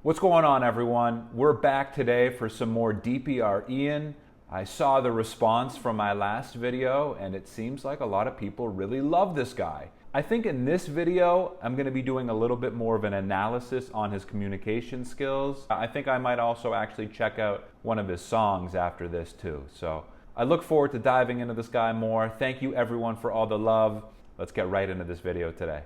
What's going on, everyone? We're back today for some more DPR Ian. I saw the response from my last video and it seems like a lot of people really love this guy. I think in this video, I'm going to be doing a little bit more of an analysis on his communication skills. I think I might also actually check out one of his songs after this too. So I look forward to diving into this guy more. Thank you everyone for all the love. Let's get right into this video today.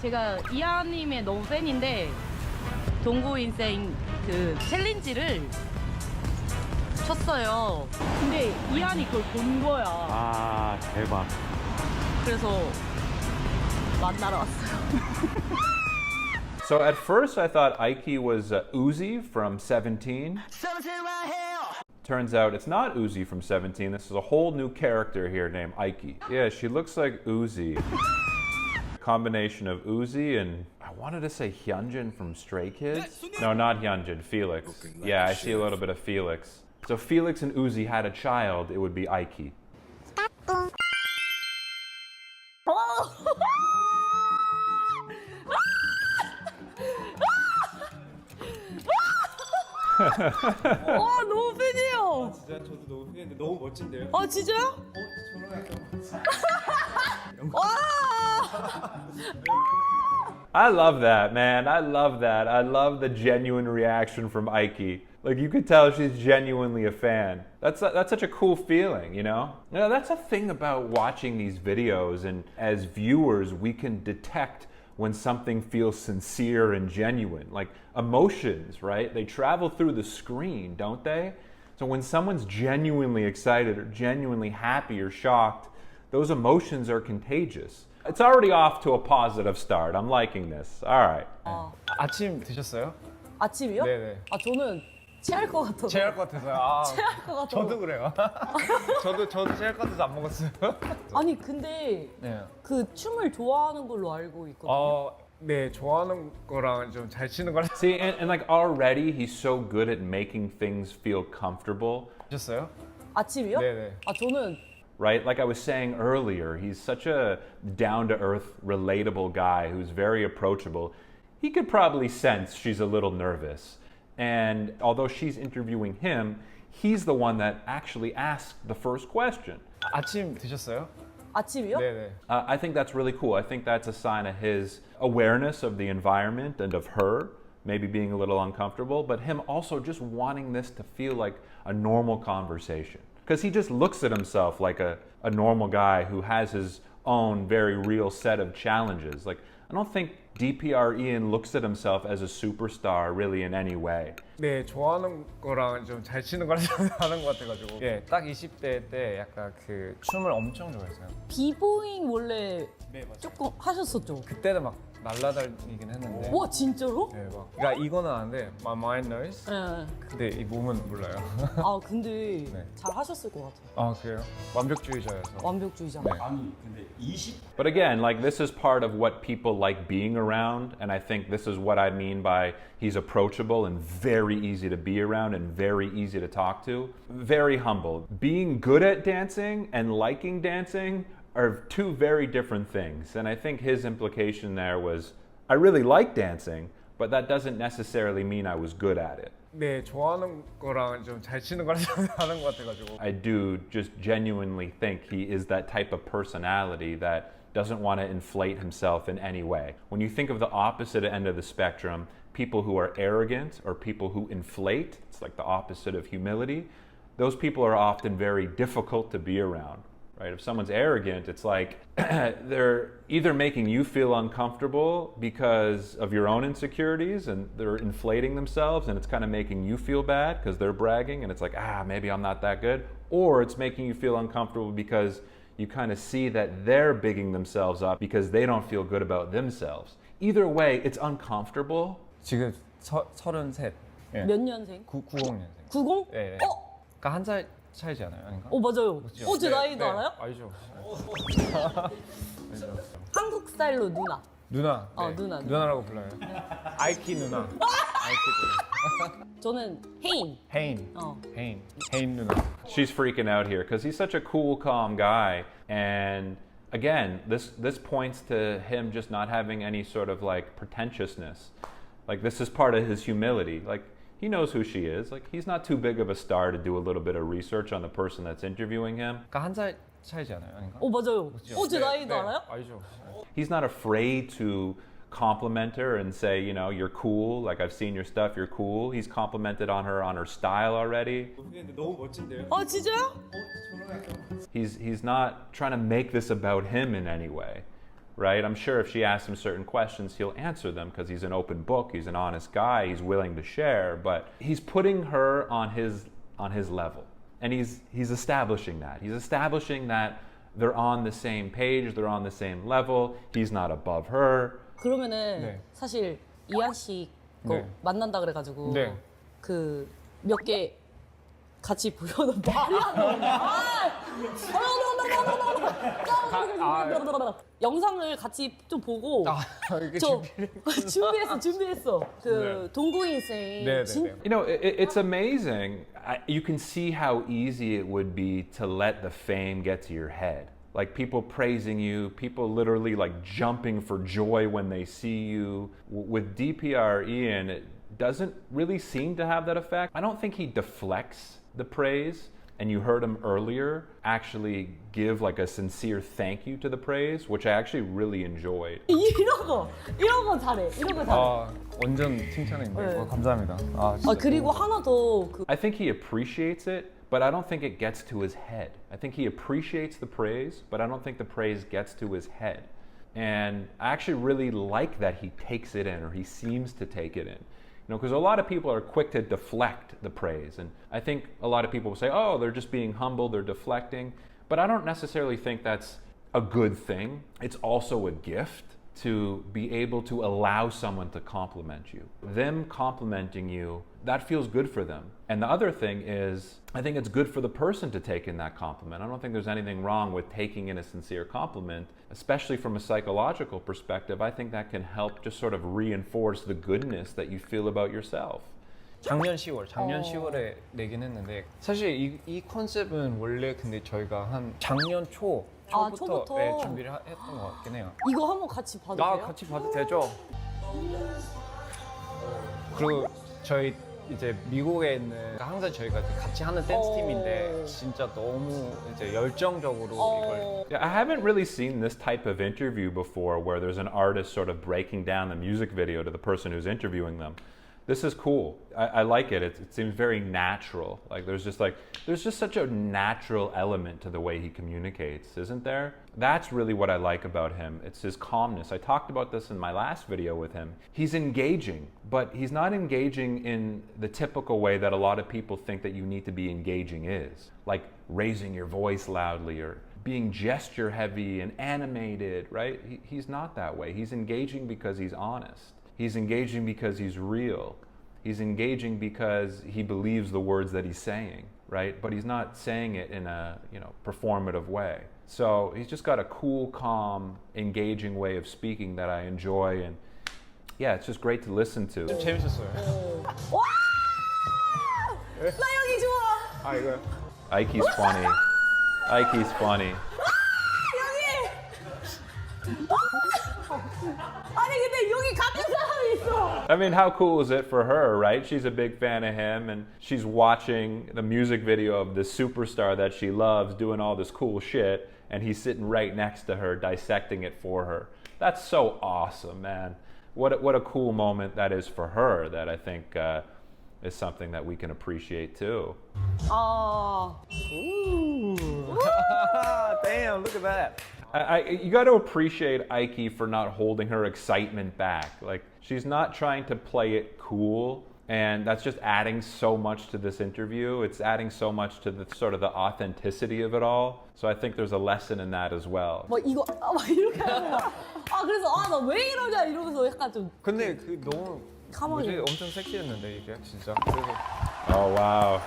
제가 이하님의 너무 팬인데 동구 인생 그 챌린지를 쳤어요. 근데 이한이 그걸 본 거야. 아, 대박. 그래서 만나러 왔어요. So at first I thought Ike was Uzi from 17. Turns out it's not Uzi from 17. This is a whole new character here named Ike. Yeah, she looks like Uzi. Combination of Uzi and I wanted to say Hyunjin from Stray Kids. No, not Hyunjin, Felix. Yeah, I see a little bit of Felix. So Felix and Uzi had a child, it would be Ike. 와 너무 팬이에요. 진짜 저도 너무 팬인데 너무 멋진데요? 아 진짜요? 저랑 와. I love that, man. I love that. I love the genuine reaction from Ike. Like you could tell she's genuinely a fan. That's such a cool feeling, you know? You know, that's a thing about watching these videos, and as viewers, we can detect when something feels sincere and genuine. Like emotions, right? They travel through the screen, don't they? So when someone's genuinely excited or genuinely happy or shocked, those emotions are contagious. It's already off to a positive start. I'm liking this. All right. 아침 드셨어요? 아침이요? 네네. 아 저는 체할 것 같아서. 체할 것 같아서요. 아, 체할 것 같아서. 저도 그래요. 저도 체할 것 같아서 안 먹었어요. 아니 근데 네. 그 춤을 좋아하는 걸로 알고 있거든요. 네, 좋아하는 거랑 좀 잘 치는 거랑 See, and like already he's so good at making things feel comfortable, 드셨어요? 아침이요? 네네. 아 저는 right? Like I was saying earlier, he's such a down-to-earth, relatable guy who's very approachable. He could probably sense she's a little nervous. And although she's interviewing him, he's the one that actually asked the first question. 아침 드셨어요? 아침이요? 네네. I think that's really cool. I think that's a sign of his awareness of the environment and of her, maybe being a little uncomfortable, but him also just wanting this to feel like a normal conversation. Because he just looks at himself like a normal guy who has his own very real set of challenges. Like, I don't think DPR Ian looks at himself as a superstar really in any way. 네, 좋아하는 거랑 좀 잘 치는 거랑 좀 다른 것 같아가지고. 예, 딱 20대 때 약간 그 춤을 엄청 좋아했어요. 비보잉 원래 네, 맞아요. 조금 하셨었죠? 그때는 막 날라다니긴 했는데. 와 진짜로? 네, 막. 그러니까 이거는 아는데, my mind knows. 네. 근데 이 몸은 몰라요. 아 근데 네. 잘 하셨을 것 같아요. 아, 그래요? 완벽주의자여서. 완벽주의자. 네. But again, like this is part of what people like being around, and I think this is what I mean by he's approachable and very easy to be around and very easy to talk to. Very humble. Being good at dancing and liking dancing are two very different things. And I think his implication there was, I really like dancing, but that doesn't necessarily mean I was good at it. 네, 좋아하는 거랑 좀 잘 치는 거랑 좀 다른 것 같아가지고. I do just genuinely think he is that type of personality that doesn't want to inflate himself in any way. When you think of the opposite end of the spectrum, people who are arrogant or people who inflate, it's like the opposite of humility, those people are often very difficult to be around. Right? If someone's arrogant, it's like they're either making you feel uncomfortable because of your own insecurities and they're inflating themselves and it's kind of making you feel bad because they're bragging and it's like, maybe I'm not that good. Or it's making you feel uncomfortable because you kind of see that they're bigging themselves up because they don't feel good about themselves. Either way, it's uncomfortable. 지금 33. 예. 몇 년생? 90년생. 90? 네. 그러니까 한 살 차이지 않아요? 아닌가? 맞아요. 그렇죠? 제 네, 나이도 네, 알아요? 알죠. 한국 스타일로 누나. 누나. 누나. 누나라고 불러요. 아이키 누나. 아이키 누나. 저는 혜인. 혜인. 혜인 누나. She's freaking out here because he's such a cool, calm guy. And again, this points to him just not having any sort of like pretentiousness. Like this is part of his humility. Like he knows who she is. Like he's not too big of a star to do a little bit of research on the person that's interviewing him. 그러니까 한 살 차이지 않아요? 아닌가? 맞아요. 제 나이도 알아요? 알죠. He's not afraid to compliment her and say, you know, you're cool. Like I've seen your stuff, you're cool. He's complimented on her style already. 근데 너무 멋진데요? 진짜요? He's not trying to make this about him in any way, right? I'm sure if she asks him certain questions, he'll answer them because he's an open book, he's an honest guy, he's willing to share, but he's putting her on his level. And he's establishing that. He's establishing that they're on the same page, they're on the same level. He's not above her. 그러면은 네. 사실 이한 씨 거 네. 만난다 그래가지고 네. 그 몇 개 같이 보여도 말이 안 나와. 영상을 같이 좀 보고 이게 저 준비했어. 그 동구인 쌤 네, 네, 진 네. You know, it's amazing. You can see how easy it would be to let the fame get to your head. Like people praising you, people literally like jumping for joy when they see you. With DPR Ian, it doesn't really seem to have that effect. I don't think he deflects the praise. And you heard him earlier actually give like a sincere thank you to the praise, which I actually really enjoyed. 이런 거 잘해. 이런 거 잘해. 완전 칭찬인데. 네. 감사합니다. 진짜 그리고 하나 더 그 I think he appreciates it, but I don't think it gets to his head. I think he appreciates the praise, but I don't think the praise gets to his head. And I actually really like that he takes it in, or he seems to take it in. You know, because a lot of people are quick to deflect the praise. And I think a lot of people will say, oh, they're just being humble, they're deflecting. But I don't necessarily think that's a good thing. It's also a gift to be able to allow someone to compliment you. Them complimenting you, that feels good for them. And the other thing is, I think it's good for the person to take in that compliment. I don't think there's anything wrong with taking in a sincere compliment, especially from a psychological perspective. I think that can help just sort of reinforce the goodness that you feel about yourself. 작년 10월에 내긴 했는데 사실 이 컨셉은 원래 근데 저희가 한 작년 초부터 초부터? 네, 준비를 했던 것 같긴 해요. 이거 한번 같이 봐도 돼요? 같이 봐도 되죠? 그리고 저희 이제 미국에 있는 항상 저희가 같이 하는 댄스 팀인데 진짜 너무 이제 열정적으로 이걸 Yeah, I haven't really seen this type of interview before where there's an artist sort of breaking down the music video to the person who's interviewing them. This is cool. I like it. It seems very natural. Like there's just such a natural element to the way he communicates, isn't there? That's really what I like about him. It's his calmness. I talked about this in my last video with him. He's engaging, but he's not engaging in the typical way that a lot of people think that you need to be engaging is. Like raising your voice loudly or being gesture heavy and animated, right? He's not that way. He's engaging because he's honest. He's engaging because he's real. He's engaging because he believes the words that he's saying, right? But he's not saying it in a, performative way. So he's just got a cool, calm, engaging way of speaking that I enjoy, and yeah, it's just great to listen to. 좀 재밌었어요. 와! 나 여기 좋아. 이거요? Ike's funny. Ike's funny. 아니 근데 여기 같은 사람이 있어. I mean, how cool is it for her, right? She's a big fan of him, and she's watching the music video of this superstar that she loves doing all this cool shit, and he's sitting right next to her, dissecting it for her. That's so awesome, man. What a cool moment that is for her, that I think is something that we can appreciate too. Damn, look at that. You got to appreciate Ike for not holding her excitement back. Like, she's not trying to play it cool, and that's just adding so much to this interview. It's adding so much to the sort of the authenticity of it all. So I think there's a lesson in that as well. 막 이거 막 이렇게 하는 거야. 그래서 나 왜 이러냐 이러면서 약간 좀 근데 그 너무 가만히 엄청 섹시했는데 이게 진짜 그래서 Oh, wow.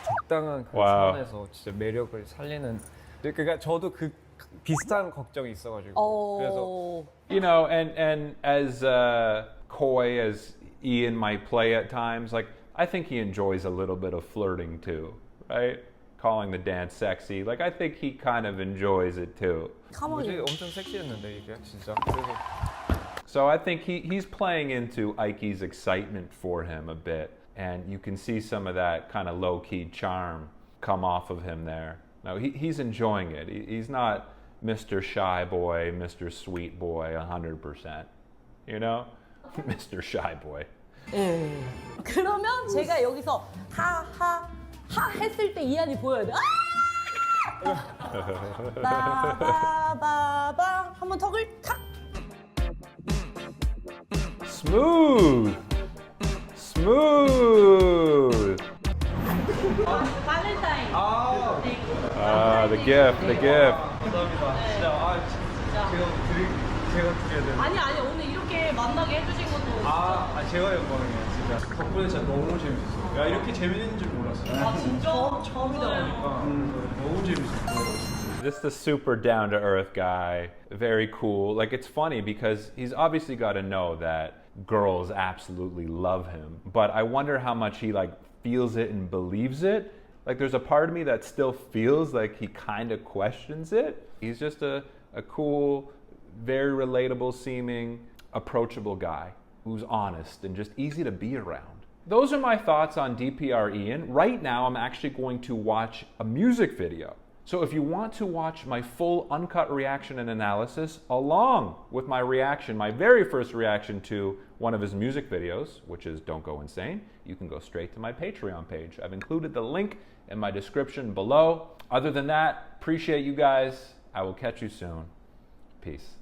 적당한 그 와우. 선에서 진짜 매력을 살리는. 그러니까 저도 그 비슷한 걱정이 있어가지고 그래서 You know, and as coy as Ian might play at times, like, I think he enjoys a little bit of flirting too, right? Calling the dance sexy. Like, I think he kind of enjoys it too. 가만히. 엄청 섹시했는데 이게 진짜 그래서 So I think he's playing into Ike's excitement for him a bit. And you can see some of that kind of low-key charm come off of him there. No, he's enjoying it. He's not Mr. Shy Boy, Mr. Sweet Boy 100%. You know? Mr. Shy Boy. 예. 그러면 제가 여기서 하하 하 했을 때 이한이 보여야 돼. 바바바바 한번 턱을 탁. Smooth. Smooth. 발렌타인. The gift, the gift. 감사합니다. 진짜 제가 드려야 되는. 아니 오늘 이렇게 만나게 해주신 것도. 제가 영광이에요. 진짜 덕분에 진짜 너무 재밌었어요. 야 이렇게 재밌는 줄 몰랐어요. 진짜? 처음이다 보니까 너무 재밌었어요. Just a super down-to-earth guy, very cool. Like, it's funny because he's obviously got to know that girls absolutely love him, but I wonder how much he like feels it and believes it. Like, there's a part of me that still feels like he kind of questions it. He's just a cool, very relatable seeming, approachable guy who's honest and just easy to be around. Those are my thoughts on DPR Ian. Right now, I'm actually going to watch a music video. So if you want to watch my full uncut reaction and analysis along with my reaction, my very first reaction to one of his music videos, which is Don't Go Insane, you can go straight to my Patreon page. I've included the link in my description below. Other than that, appreciate you guys. I will catch you soon. Peace.